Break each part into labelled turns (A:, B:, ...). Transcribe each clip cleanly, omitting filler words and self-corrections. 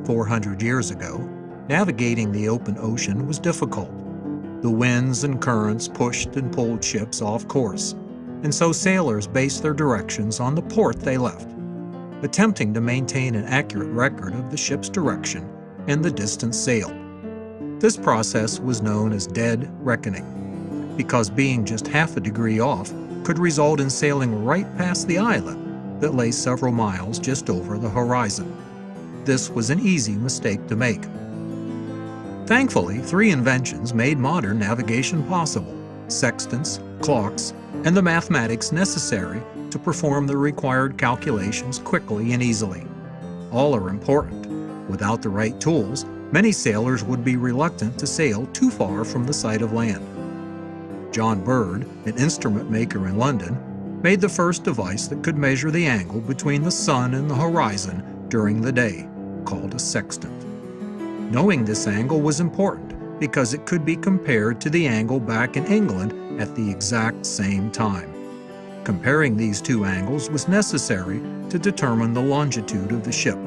A: 400 years ago, navigating the open ocean was difficult. The winds and currents pushed and pulled ships off course, and so sailors based their directions on the port they left, attempting to maintain an accurate record of the ship's direction and the distance sailed. This process was known as dead reckoning, because being just half a degree off could result in sailing right past the island that lay several miles just over the horizon. This was an easy mistake to make. Thankfully, 3 inventions made modern navigation possible: sextants, clocks, and the mathematics necessary to perform the required calculations quickly and easily. All are important. Without the right tools, many sailors would be reluctant to sail too far from the sight of land. John Bird, an instrument maker in London, made the first device that could measure the angle between the sun and the horizon during the day, called a sextant. Knowing this angle was important because it could be compared to the angle back in England at the exact same time. Comparing these 2 angles was necessary to determine the longitude of the ship.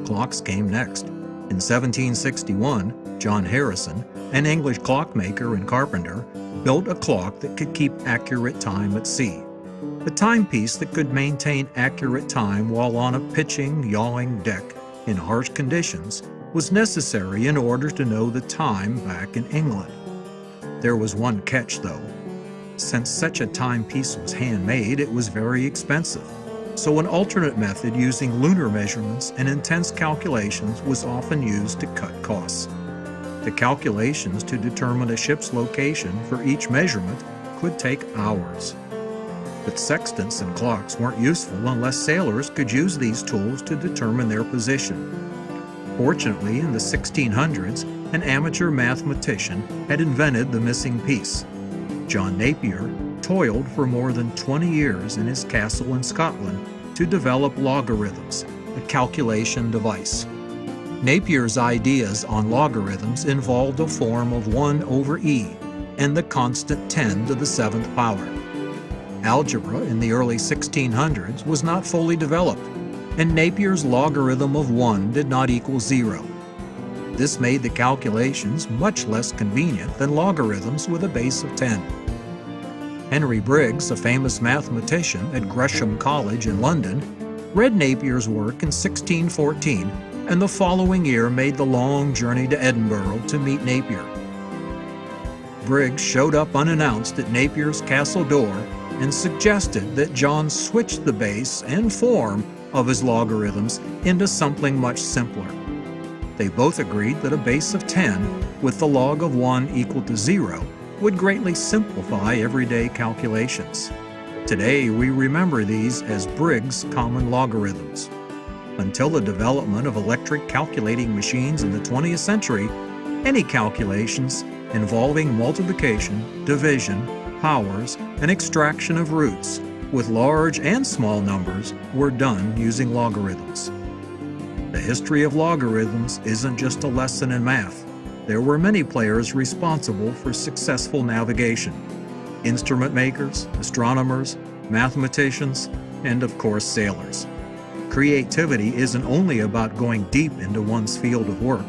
A: Clocks came next. In 1761, John Harrison, an English clockmaker and carpenter, built a clock that could keep accurate time at sea. A timepiece that could maintain accurate time while on a pitching, yawing deck in harsh conditions was necessary in order to know the time back in England. There was one catch, though. Since such a timepiece was handmade, it was very expensive, so an alternate method using lunar measurements and intense calculations was often used to cut costs. The calculations to determine a ship's location for each measurement could take hours. But sextants and clocks weren't useful unless sailors could use these tools to determine their position. Fortunately, in the 1600s, an amateur mathematician had invented the missing piece. John Napier toiled for more than 20 years in his castle in Scotland to develop logarithms, a calculation device. Napier's ideas on logarithms involved a form of 1 over e and the constant 10 to the 7th power. Algebra in the early 1600s was not fully developed, and Napier's logarithm of 1 did not equal 0. This made the calculations much less convenient than logarithms with a base of 10. Henry Briggs, a famous mathematician at Gresham College in London, read Napier's work in 1614, and the following year made the long journey to Edinburgh to meet Napier. Briggs showed up unannounced at Napier's castle door and suggested that John switch the base and form of his logarithms into something much simpler. They both agreed that a base of 10 with the log of 1 equal to 0 would greatly simplify everyday calculations. Today we remember these as Briggs' common logarithms. Until the development of electric calculating machines in the 20th century, any calculations involving multiplication, division, powers, and extraction of roots with large and small numbers were done using logarithms. The history of logarithms isn't just a lesson in math. There were many players responsible for successful navigation: instrument makers, astronomers, mathematicians, and of course sailors. Creativity isn't only about going deep into one's field of work,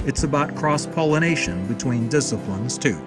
A: it's about cross-pollination between disciplines too.